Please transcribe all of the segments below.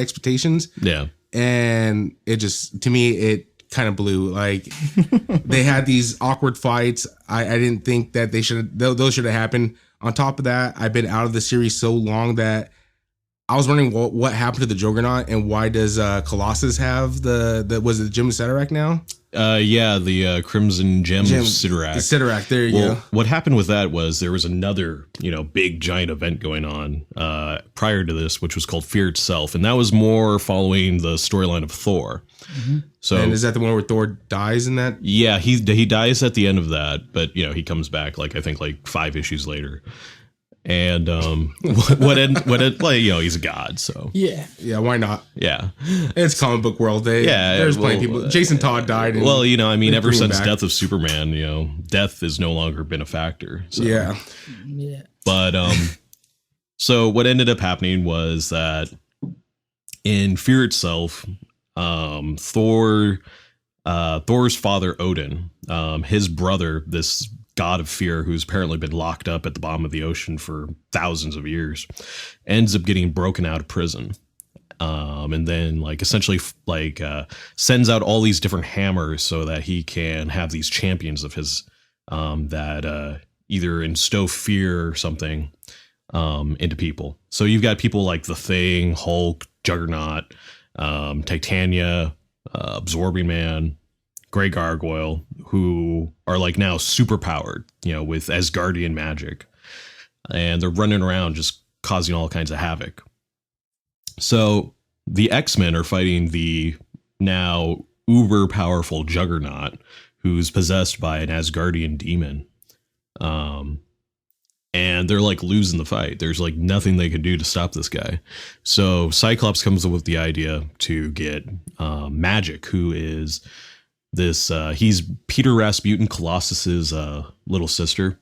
expectations. Yeah. And it just, to me, it kind of blew. Like, they had these awkward fights. I didn't think that those should have happened. On top of that, I've been out of the series so long that I was wondering what happened to the Juggernaut, and why does Colossus have was it Gem of Sidorak now? The Crimson Gem of Sidorak. Sidorak, there you go. What happened with that was there was another, big giant event going on prior to this, which was called Fear Itself, and that was more following the storyline of Thor. Mm-hmm. So, and is that the one where Thor dies in that? Yeah, he dies at the end of that, but he comes back I think 5 issues later. And he's a god, so yeah, why not? Yeah, it's comic book world. There's plenty of people. Jason Todd died. Ever since Death of Superman, death has no longer been a factor. So. Yeah. But so what ended up happening was that in Fear Itself, Thor's father Odin, his brother, this god of fear, who's apparently been locked up at the bottom of the ocean for thousands of years, ends up getting broken out of prison, and then essentially sends out all these different hammers so that he can have these champions of his that either instill fear or something into people. So you've got people like the Thing, Hulk, Juggernaut, Titania, Absorbing Man, Grey Gargoyle, who are now super powered, with Asgardian magic, and they're running around just causing all kinds of havoc. So the X-Men are fighting the now uber powerful Juggernaut, who's possessed by an Asgardian demon. And they're losing the fight. There's nothing they can do to stop this guy. So Cyclops comes up with the idea to get Magic, who is this he's Peter Rasputin, Colossus's little sister,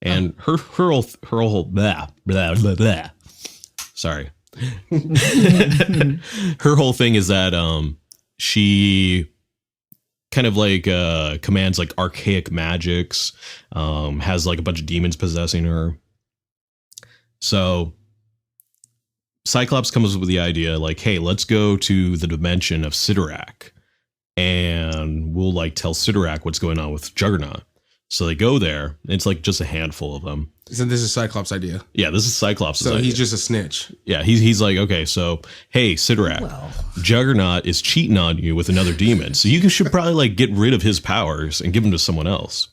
and her whole blah, blah, blah, blah. Sorry. Her whole thing is that she kind of commands archaic magics, has a bunch of demons possessing her. So Cyclops comes up with the idea hey, let's go to the dimension of Sidorak, and we'll tell Sidorak what's going on with Juggernaut. So they go there. And it's just a handful of them. So this is Cyclops' idea. Yeah, this is Cyclops' idea. So he's just a snitch. Yeah, he's okay, so hey, Sidorak, Juggernaut is cheating on you with another demon. So you should probably get rid of his powers and give them to someone else.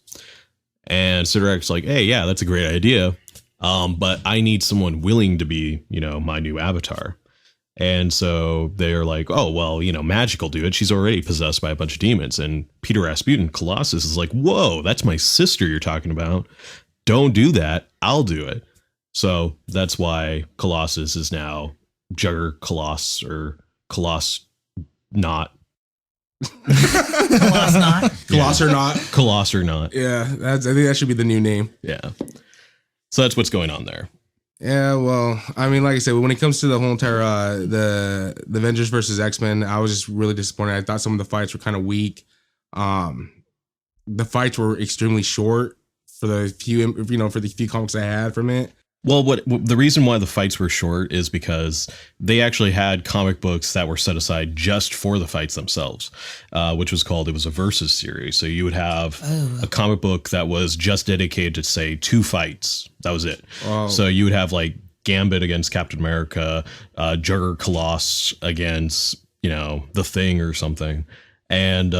And Sidorak's hey, yeah, that's a great idea. But I need someone willing to be, my new avatar. And so they're oh, well, Magic will do it. She's already possessed by a bunch of demons. And Peter Rasputin, Colossus, is whoa, that's my sister you're talking about. Don't do that. I'll do it. So that's why Colossus is now Jugger Coloss, or Coloss not. Coloss not. Coloss or not. Coloss or not. Yeah, I think that should be the new name. Yeah. So that's what's going on there. Yeah, well, I mean, like I said, when it comes to the whole entire the Avengers versus X-Men, I was just really disappointed. I thought some of the fights were kind of weak. The fights were extremely short for the few comics I had from it. Well, the reason why the fights were short is because they actually had comic books that were set aside just for the fights themselves, which was it was a versus series. So you would have a comic book that was just dedicated to, say, 2 fights. That was it. Wow. So you would have Gambit against Captain America, Jugger Coloss against, the Thing or something. And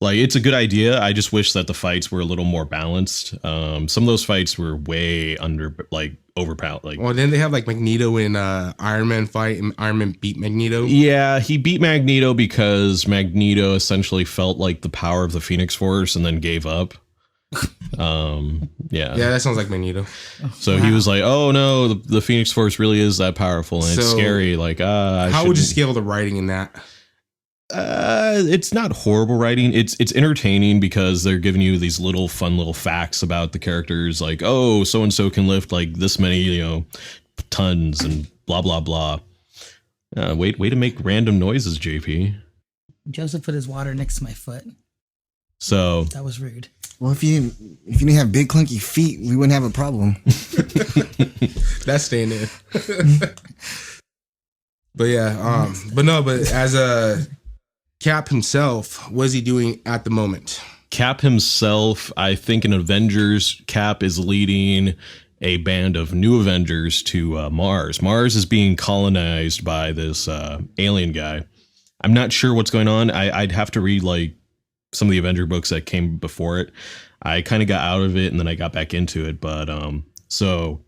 it's a good idea. I just wish that the fights were a little more balanced. Some of those fights were way overpowered. Well, then they have Magneto in Iron Man fight, and Iron Man beat Magneto. Yeah, he beat Magneto because Magneto essentially felt the power of the Phoenix Force and then gave up. Yeah, that sounds like Magneto. So he was oh no, the Phoenix Force really is that powerful, and it's scary. How would you scale the writing in that? It's not horrible writing. It's entertaining because they're giving you these fun little facts about the characters, oh, so and so can lift this many tons and blah blah blah. Way to make random noises, JP. Joseph put his water next to my foot. So that was rude. Well, if you didn't have big clunky feet, we wouldn't have a problem. That's staying in. But yeah, but as a Cap himself, what is he doing at the moment? Cap himself, I think in Avengers, Cap is leading a band of new Avengers to Mars. Mars is being colonized by this alien guy. I'm not sure what's going on. I'd have to read like some of the Avenger books that came before it. I kind of got out of it and then I got back into it. But so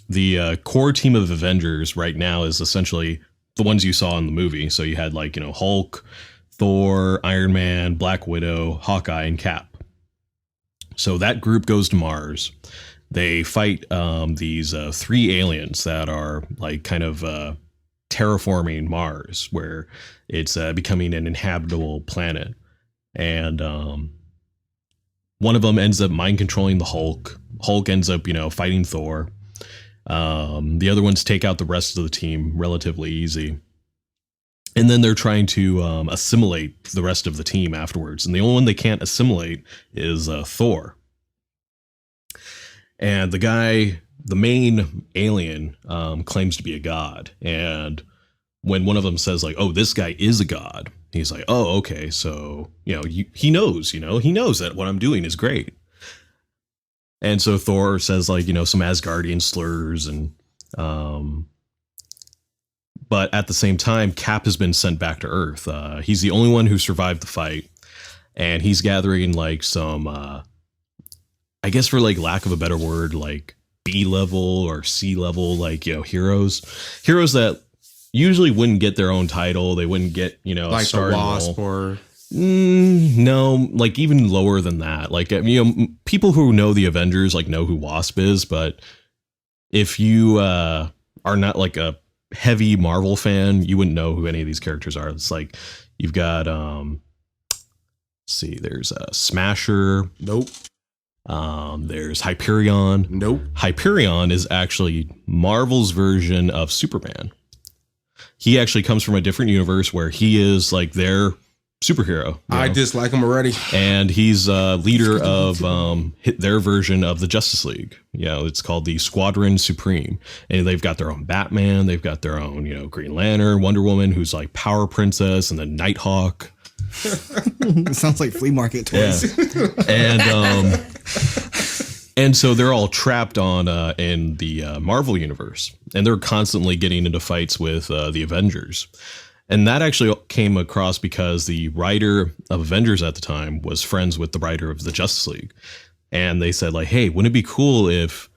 the core team of Avengers right now is essentially the ones you saw in the movie. So you had like, Hulk, Thor, Iron Man, Black Widow, Hawkeye, and Cap. So that group goes to Mars. They fight these 3 aliens that are like kind of terraforming Mars, where it's becoming an inhabitable planet. And one of them ends up mind controlling the Hulk. Hulk ends up, fighting Thor. The other ones take out the rest of the team relatively easy. And then they're trying to assimilate the rest of the team afterwards. And the only one they can't assimilate is Thor. And the main alien, claims to be a god. And when one of them says like, oh, this guy is a god, he's like, oh, okay. So, he knows that what I'm doing is great. And so Thor says like, some Asgardian slurs and, but at the same time, Cap has been sent back to Earth. He's the only one who survived the fight, and he's gathering like some, I guess for like lack of a better word, like B level or C level, like, heroes that usually wouldn't get their own title. They wouldn't get, like a star the Wasp or no, like even lower than that. Like, people who know the Avengers like know who Wasp is, but if you are not like a heavy Marvel fan, you wouldn't know who any of these characters are. It's like you've got there's a Smasher. Nope. There's Hyperion. Nope. Hyperion is actually Marvel's version of Superman. He actually comes from a different universe where he is like their superhero. I dislike him already. And he's leader of their version of the Justice League. It's called the Squadron Supreme. And they've got their own Batman. They've got their own, Green Lantern, Wonder Woman, who's like Power Princess, and then Nighthawk. It sounds like flea market toys. Yeah. And so they're all trapped in the Marvel universe, and they're constantly getting into fights with the Avengers. And that actually came across because the writer of Avengers at the time was friends with the writer of the Justice League. And they said like, hey, wouldn't it be cool if,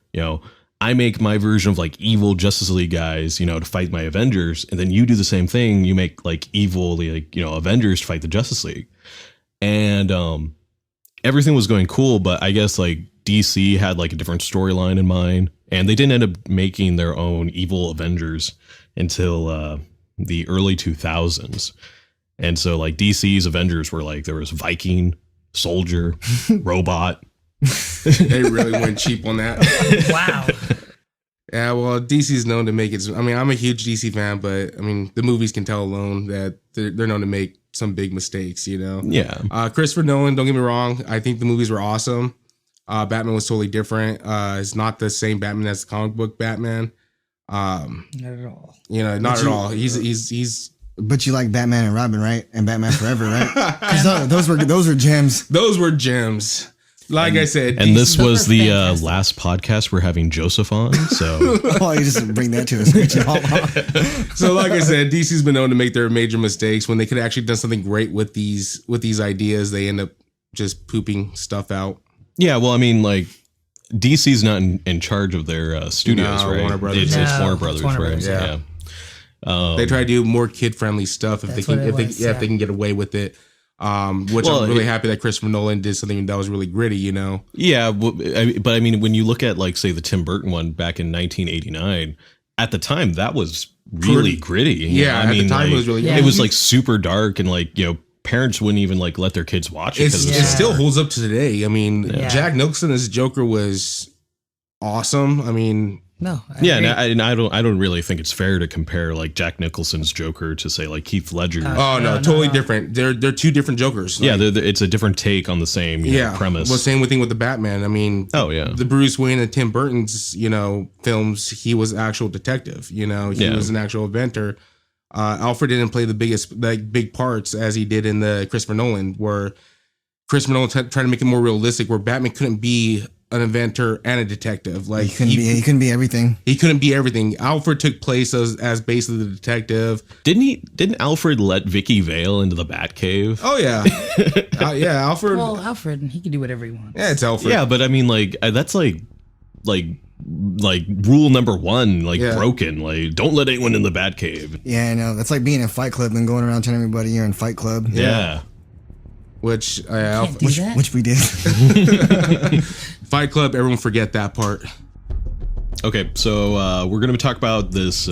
I make my version of like evil Justice League guys, to fight my Avengers. And then you do the same thing. You make like evil, like, Avengers to fight the Justice League. And everything was going cool. But I guess like DC had like a different storyline in mind. And they didn't end up making their own evil Avengers until the early 2000s. And so like DC's Avengers were like, there was Viking, Soldier, Robot. They really went cheap on that. Wow. Yeah, well, DC's known to make it. I mean, I'm a huge DC fan, but I mean, the movies can tell alone that they're known to make some big mistakes, Yeah. Christopher Nolan, don't get me wrong, I think the movies were awesome. Batman was totally different. It's not the same Batman as the comic book Batman. Not at all. Not at all. He's. But you like Batman and Robin, right? And Batman Forever, right? 'Cause those were gems. Those were gems. Like I said, and this was the last podcast we're having Joseph on. So oh, you just bring that to us. So, like I said, DC's been known to make their major mistakes when they could have actually done something great with these ideas. They end up just pooping stuff out. Yeah, well, I mean, like DC's not in charge of their studios, right? Warner Brothers. It's Warner Brothers, Warner right? Brothers, Yeah. They try to do more kid friendly stuff if they can get away with it. Which I'm really happy that Christopher Nolan did something that was really gritty, Yeah, but I mean, when you look at like say the Tim Burton one back in 1989, at the time that was really gritty. Yeah, I mean, the time like, it was really. It was like super dark and like parents wouldn't even like let their kids watch it because it still holds up to today. I mean, Yeah. Jack Nicholson as Joker was awesome. I mean, No. And I don't really think it's fair to compare like Jack Nicholson's Joker to say like Heath Ledger. totally different. They're two different Jokers. Yeah, it's a different take on the same premise. Well, same thing with the Batman. I mean, the Bruce Wayne and Tim Burton's films, he was actual detective. He was an actual inventor. Alfred didn't play the biggest big parts as he did in the Christopher Nolan, where Christopher Nolan tried to make it more realistic, where Batman couldn't be an inventor and a detective. Like he couldn't be everything. He couldn't be everything. Alfred took place as basically the detective. Didn't Alfred let Vicky Vale into the Batcave? Oh yeah, yeah. Alfred. Well, Alfred, he can do whatever he wants. Yeah, it's Alfred. Yeah, but I mean, like that's like rule number one, broken. Like, don't let anyone in the Batcave. Yeah, I know. That's like being in Fight Club and going around telling everybody you're in Fight Club. Yeah. Which we did. Fight Club, everyone forget that part. Okay, so we're going to talk about this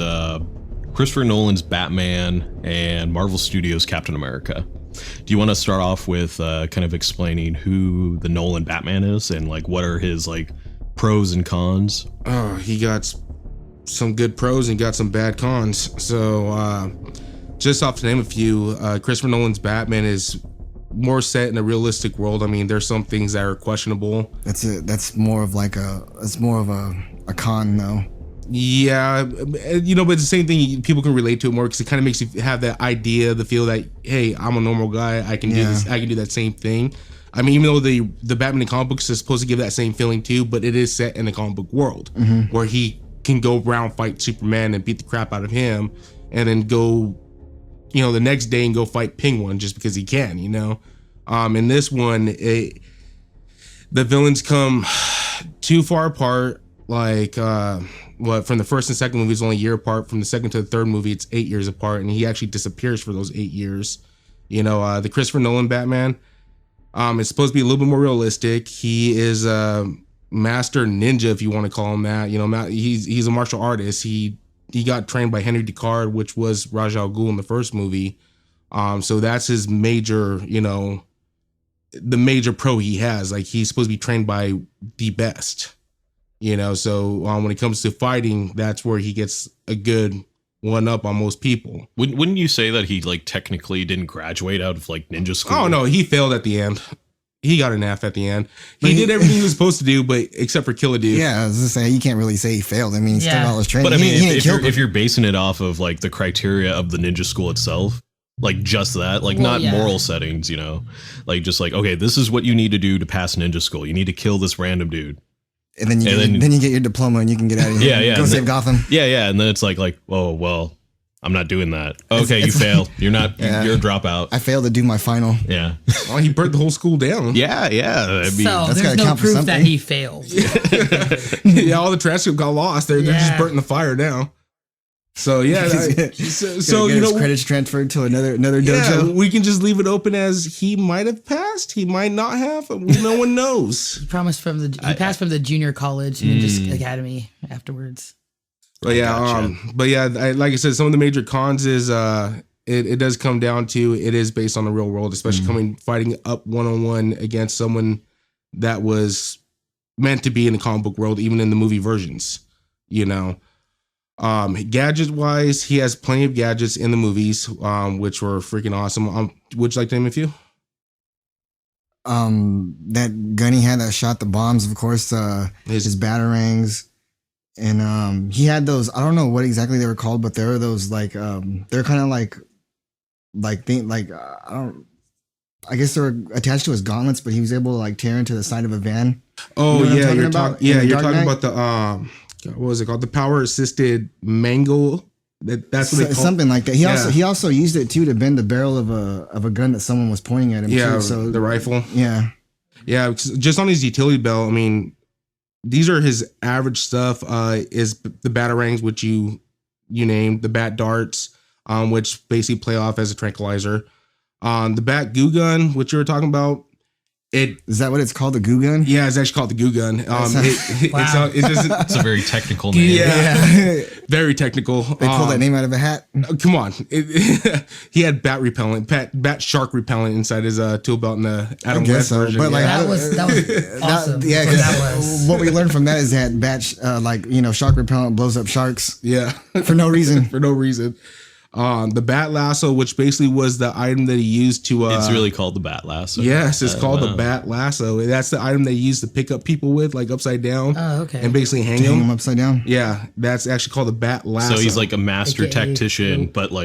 Christopher Nolan's Batman and Marvel Studios Captain America. Do you want to start off with kind of explaining who the Nolan Batman is and like what are his like pros and cons? Oh, he got some good pros and got some bad cons. So just off to name a few, Christopher Nolan's Batman is more set in a realistic world. I mean, there's some things that are questionable. That's more of a con though. Yeah, but it's the same thing. People can relate to it more because it kind of makes you have that idea, the feel that, hey, I'm a normal guy. I can do this. I can do that same thing. I mean, even though the Batman in comic books is supposed to give that same feeling too, but it is set in a comic book world where he can go around, fight Superman and beat the crap out of him, and then go, the next day and go fight Penguin just because he can, In this one, the villains come too far apart. Like, from the first and second movie is only a year apart. From the second to the third movie, it's 8 years apart, and he actually disappears for those 8 years. The Christopher Nolan Batman, it's supposed to be a little bit more realistic. He is a master ninja, if you want to call him that. He's a martial artist. He got trained by Henry Deckard, which was Ra's al Ghul in the first movie. So that's his major, the major pro he has. Like, he's supposed to be trained by the best. So when it comes to fighting, that's where he gets a good one up on most people. Wouldn't you say that he like technically didn't graduate out of like ninja school? Oh no, he failed at the end. He got an F at the end. He did everything he was supposed to do, but except for kill a dude. Yeah, I was gonna say you can't really say he failed. I mean, he still got all his training. But I mean, if you're basing it off of like the criteria of the ninja school itself, like just that, like not moral settings, like just like, okay, this is what you need to do to pass ninja school. You need to kill this random dude. And then you get your diploma and you can get out of here. Yeah. Go save Gotham. Yeah. And then it's like, oh, well, I'm not doing that. Okay, you failed. You're not, you're a dropout. I failed to do my final. Yeah. Well, he burnt the whole school down. Yeah. I mean, so that's there's no proof that he failed. Yeah, all the transcript got lost. They're just burnt in the fire now. So yeah, so credits transferred to another dojo. Yeah, we can just leave it open as he might have passed, he might not have. No one knows. He passed from the junior college and just academy afterwards. But yeah, like I said, some of the major cons is it does come down to it is based on the real world, especially fighting up one-on-one against someone that was meant to be in the comic book world, even in the movie versions, Gadget wise, he has plenty of gadgets in the movies, which were freaking awesome. Would you like to name a few? That gun he had that shot the bombs, of course, his batarangs, and he had those. I don't know what exactly they were called, but there were those like they're kind of I guess they were attached to his gauntlets, but he was able to like tear into the side of a van. Oh yeah, you're talking about the what was it called? The power assisted mangle. That's what they call something like that. He also used it too to bend the barrel of a gun that someone was pointing at him. Yeah, too, so the rifle. Yeah. Just on his utility belt. I mean, these are his average stuff. Is the batarangs, which you named, the bat darts, which basically play off as a tranquilizer. The bat goo gun, which you were talking about. Is that what it's called? The goo gun? Yeah, it's actually called the goo gun. It's a very technical name. Yeah. Very technical. They pulled that name out of a hat. Come on. He had bat repellent, bat shark repellent inside his tool belt in the Adam West version. But like, that was awesome. What we learned from that is that bat, shark repellent blows up sharks. Yeah. For no reason. For no reason. The bat lasso, which basically was the item that he used to it's really called the bat lasso. Yes, it's called the bat lasso. That's the item they used to pick up people with, like upside down. Oh, okay. And basically hang them them upside down. Yeah, that's actually called the bat lasso. So he's like a master tactician, but like